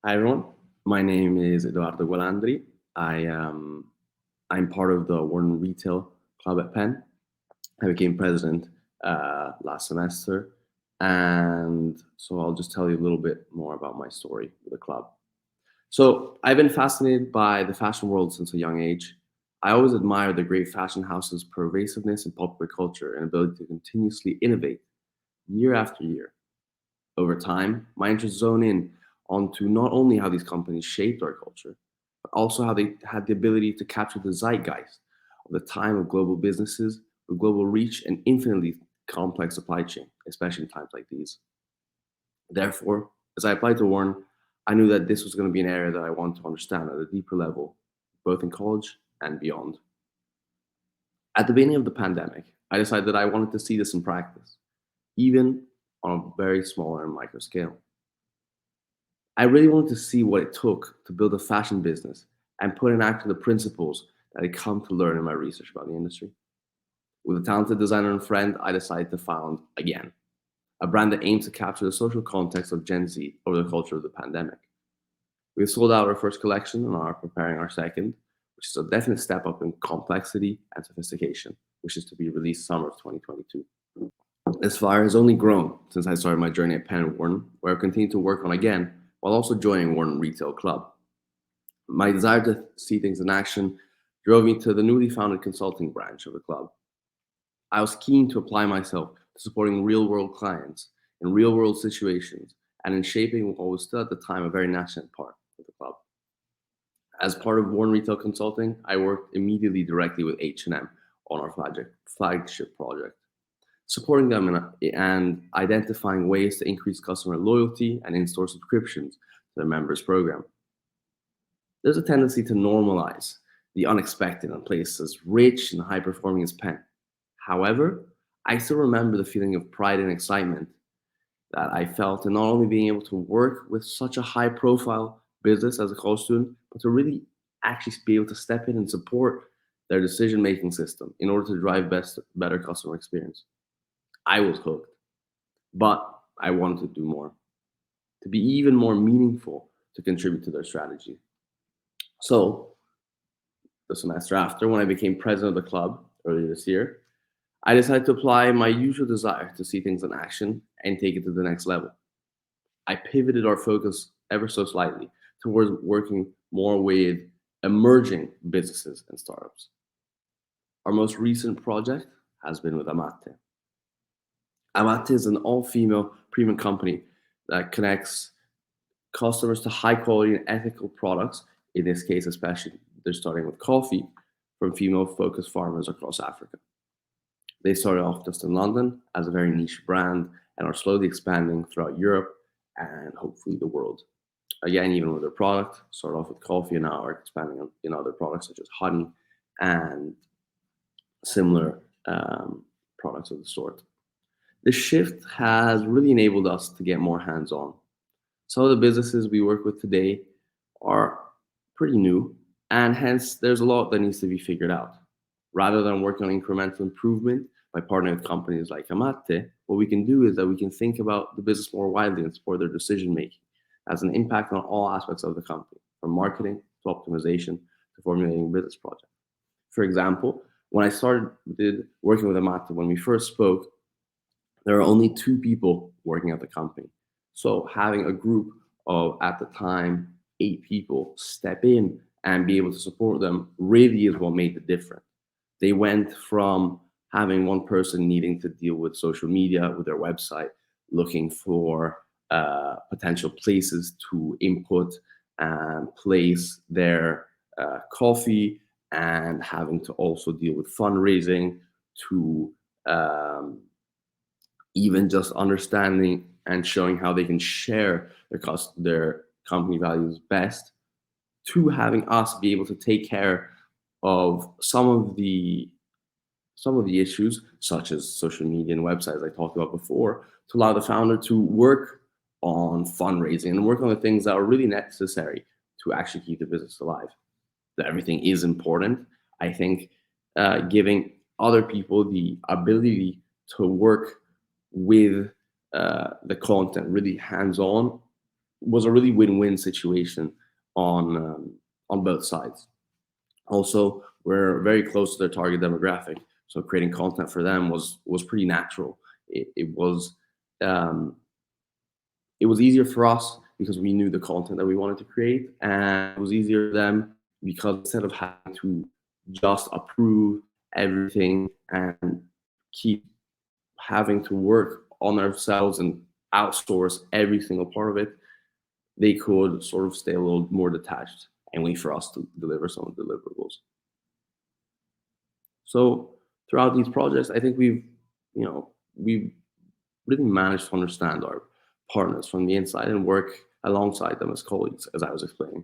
Hi everyone, my name is Edoardo Gualandri. I'm part of the Wharton Retail Club at Penn. I became president last semester, and so I'll just tell you a little bit more about my story with the club. So I've been fascinated by the fashion world since a young age. I always admired the great fashion houses' pervasiveness in popular culture and ability to continuously innovate year after year. Over time, my interest zoned in onto not only how these companies shaped our culture, but also how they had the ability to capture the zeitgeist of the time of global businesses with global reach and infinitely complex supply chain, especially in times like these. Therefore, as I applied to Warren, I knew that this was going to be an area that I wanted to understand at a deeper level, both in college and beyond. At the beginning of the pandemic, I decided that I wanted to see this in practice, even on a very small and micro scale. I really wanted to see what it took to build a fashion business and put in action the principles that I'd come to learn in my research about the industry. With a talented designer and friend, I decided to found Again, a brand that aims to capture the social context of Gen Z over the culture of the pandemic. We've sold out our first collection and are preparing our second, which is a definite step up in complexity and sophistication, which is to be released summer of 2022. This fire has only grown since I started my journey at Penn and Wharton, where I've continued to work on Again while also joining Wharton Retail Club. My desire to see things in action drove me to the newly founded consulting branch of the club. I was keen to apply myself to supporting real world clients in real world situations and in shaping what was still at the time a very nascent part of the club. As part of Wharton Retail Consulting, I worked immediately directly with H&M on our flagship project, supporting them and identifying ways to increase customer loyalty and in-store subscriptions to their members program. There's a tendency to normalize the unexpected in places as rich and high performing as Penn. However, I still remember the feeling of pride and excitement that I felt in not only being able to work with such a high profile business as a college student, but to really actually be able to step in and support their decision making system in order to drive better customer experience. I was hooked, but I wanted to do more, to be even more meaningful to contribute to their strategy. So, the semester after, when I became president of the club earlier this year, I decided to apply my usual desire to see things in action and take it to the next level. I pivoted our focus ever so slightly towards working more with emerging businesses and startups. Our most recent project has been with Amate. Amate is an all-female premium company that connects customers to high-quality and ethical products. In this case, especially, they're starting with coffee from female-focused farmers across Africa. They started off just in London as a very niche brand and are slowly expanding throughout Europe and hopefully the world. Again, even with their product, started off with coffee and now are expanding in other products such as honey and similar products of the sort. This shift has really enabled us to get more hands on. Some of the businesses we work with today are pretty new, and hence there's a lot that needs to be figured out. Rather than working on incremental improvement by partnering with companies like Amate, what we can do is that we can think about the business more widely and support their decision making as an impact on all aspects of the company, from marketing to optimization to formulating business projects. For example, when I started working with Amate, when we first spoke, there are only two people working at the company. So having a group of, at the time, 8 people step in and be able to support them really is what made the difference. They went from having one person needing to deal with social media, with their website, looking for potential places to input and place their coffee, and having to also deal with fundraising, to even just understanding and showing how they can share their company values best, to having us be able to take care of some of the issues such as social media and websites I talked about before, to allow the founder to work on fundraising and work on the things that are really necessary to actually keep the business alive. That everything is important. I think giving other people the ability to work with the content really hands on was a really win-win situation on both sides. Also, we're very close to their target demographic, so creating content for them was pretty natural. Um, it was easier for us because we knew the content that we wanted to create, and it was easier for them because instead of having to just approve everything and keep having to work on ourselves and outsource every single part of it, they could sort of stay a little more detached and wait for us to deliver some of the deliverables. So throughout these projects, I think we've really managed to understand our partners from the inside and work alongside them as colleagues, as I was explaining.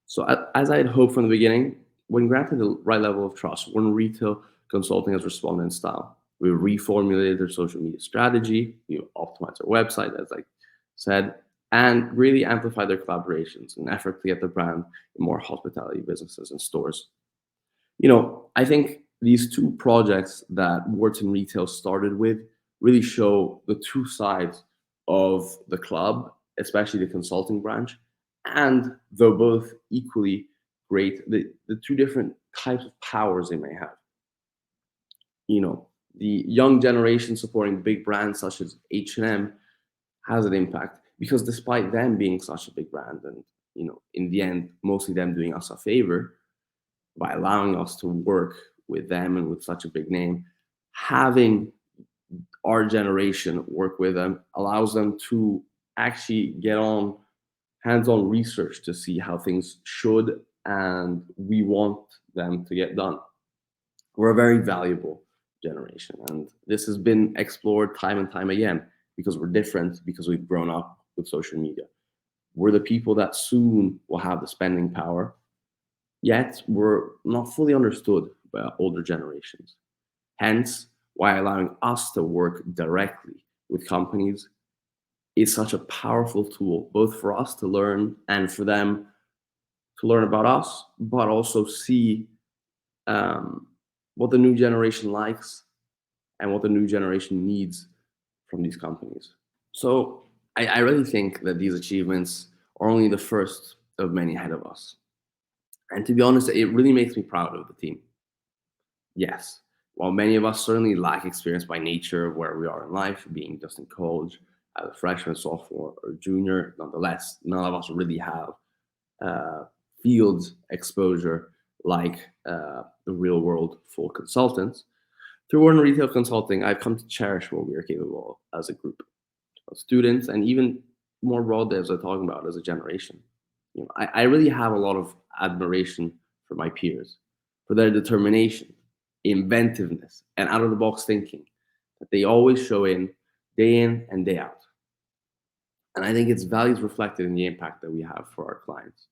So as I had hoped from the beginning, when granted the right level of trust, when retail consulting has responded in style, we reformulated their social media strategy, we optimized our website, as I said, and really amplified their collaborations in an effort to get the brand in more hospitality businesses and stores. I think these two projects that Wharton Retail started with really show the two sides of the club, especially the consulting branch. And though both equally great, the two different types of powers they may have. The young generation supporting big brands such as H&M has an impact because despite them being such a big brand and, in the end, mostly them doing us a favor, by allowing us to work with them and with such a big name, having our generation work with them allows them to actually get on hands-on research to see how things should and we want them to get done. We're a very valuable generation, and this has been explored time and time again because we're different, because we've grown up with social media. We're the people that soon will have the spending power, yet we're not fully understood by older generations. Hence, why allowing us to work directly with companies is such a powerful tool, both for us to learn and for them to learn about us, but also see um, what the new generation likes and what the new generation needs from these companies. So I really think that these achievements are only the first of many ahead of us. And to be honest, it really makes me proud of the team. Yes, while many of us certainly lack experience by nature of where we are in life, being just in college, as a freshman, sophomore, or junior, nonetheless, none of us really have uh, field exposure like the real world full consultants. Through Wharton Retail Consulting, I've come to cherish what we are capable of as a group of students, and even more broadly, as I'm talking about, as a generation. I really have a lot of admiration for my peers, for their determination, inventiveness, and out of the box thinking that they always show in and day out. And I think its values reflected in the impact that we have for our clients.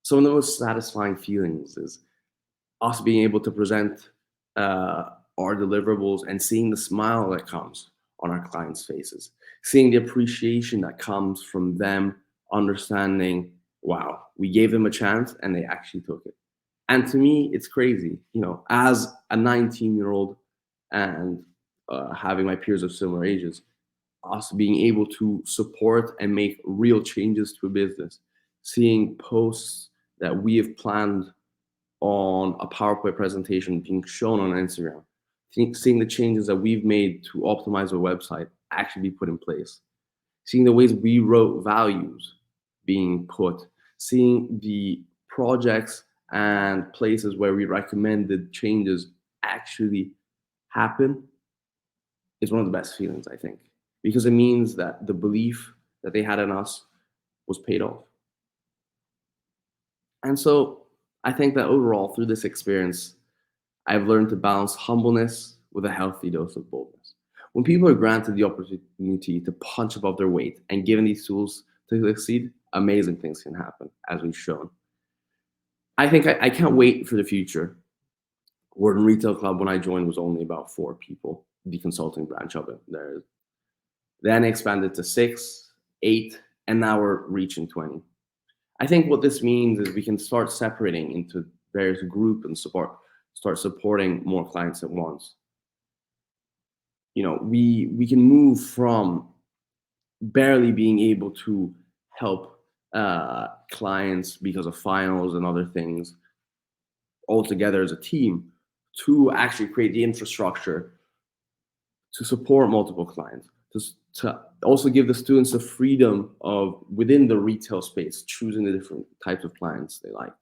Some of the most satisfying feelings is us being able to present our deliverables and seeing the smile that comes on our clients' faces, seeing the appreciation that comes from them understanding, wow, we gave them a chance and they actually took it. And to me, it's crazy, as a 19-year-old and having my peers of similar ages, us being able to support and make real changes to a business, seeing posts that we have planned on a PowerPoint presentation being shown on Instagram, seeing the changes that we've made to optimize our website actually be put in place, seeing the ways we wrote values being put, seeing the projects and places where we recommended changes actually happen is one of the best feelings, I think, because it means that the belief that they had in us was paid off. And so I think that overall, through this experience, I've learned to balance humbleness with a healthy dose of boldness. When people are granted the opportunity to punch above their weight and given these tools to succeed, amazing things can happen, as we've shown. I think I can't wait for the future. Wharton Retail Club, when I joined, was only about 4 people, the consulting branch of it. There, then expanded to 6, 8, and now we're reaching 20. I think what this means is we can start separating into various groups and start supporting more clients at once. We can move from barely being able to help clients because of finals and other things all together as a team to actually create the infrastructure to support multiple clients, to also give the students the freedom of within the retail space choosing the different types of clients they like.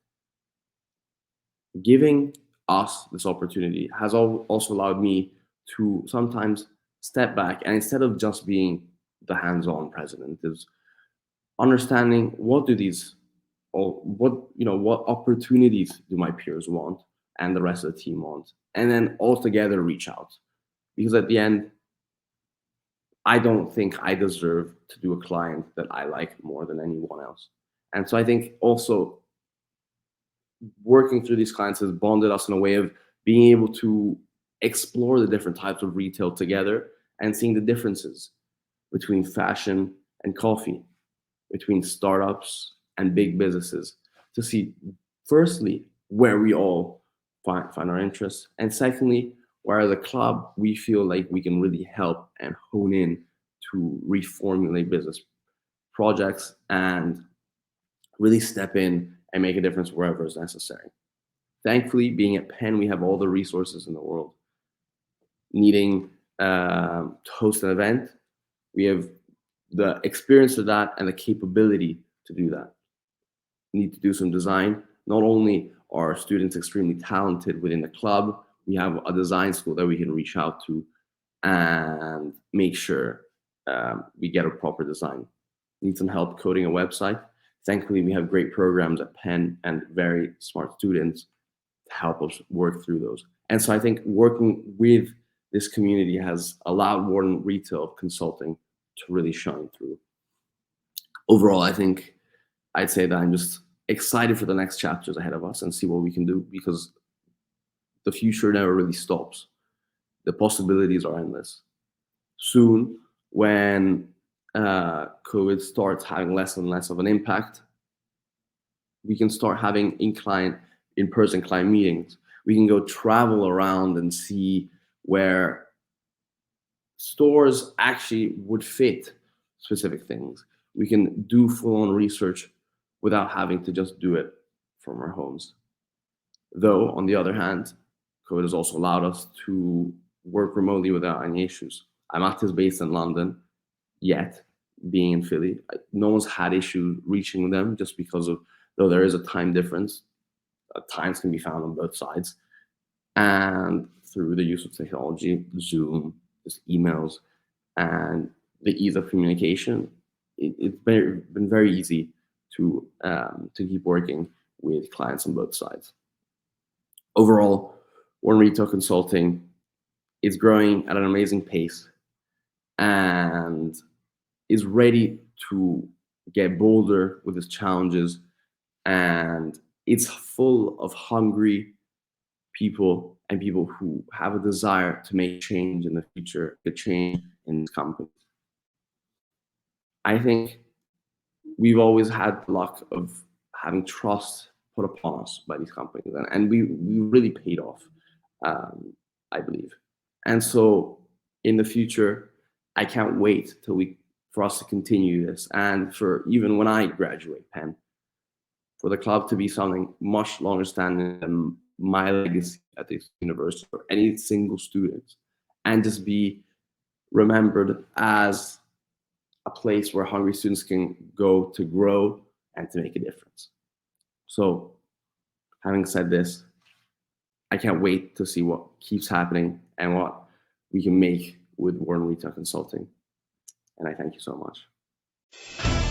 Giving us this opportunity has also allowed me to sometimes step back, and instead of just being the hands-on president, is understanding what do these or what opportunities do my peers want and the rest of the team want, and then all together reach out, because at the end I don't think I deserve to do a client that I like more than anyone else. And so I think also working through these clients has bonded us in a way of being able to explore the different types of retail together and seeing the differences between fashion and coffee, between startups and big businesses, to see, firstly, where we all find our interests, and secondly, where as a club we feel like we can really help and hone in to reformulate business projects and really step in and make a difference wherever is necessary. Thankfully, being at Penn, we have all the resources in the world. Needing to host an event, we have the experience of that and the capability to do that. We need to do some design. Not only are students extremely talented within the club, we have a design school that we can reach out to and make sure we get a proper design. Need some help coding a website. Thankfully, we have great programs at Penn and very smart students to help us work through those. And so I think working with this community has allowed Wharton Retail Consulting to really shine through. Overall, I think I'd say that I'm just excited for the next chapters ahead of us and see what we can do, because the future never really stops. The possibilities are endless. Soon, when COVID starts having less and less of an impact, we can start having in-person client meetings. We can go travel around and see where stores actually would fit specific things. We can do full-on research without having to just do it from our homes. Though, on the other hand, COVID has also allowed us to work remotely without any issues. I'm active based in London, yet being in Philly, no one's had issue reaching them, just because of, though there is a time difference, times can be found on both sides. And through the use of technology, Zoom, just emails, and the ease of communication, it's been very easy to keep working with clients on both sides. Overall, Wharton Retail Consulting is growing at an amazing pace and is ready to get bolder with its challenges, and it's full of hungry people and people who have a desire to make change in the future, a change in this company. I think we've always had the luck of having trust put upon us by these companies, and we really paid off, I believe. And so in the future, I can't wait for us to continue this, and for even when I graduate Penn, for the club to be something much longer standing than my legacy at this university or any single student, and just be remembered as a place where hungry students can go to grow and to make a difference. So, having said this, I can't wait to see what keeps happening and what we can make with Wharton Retail Consulting. And I thank you so much.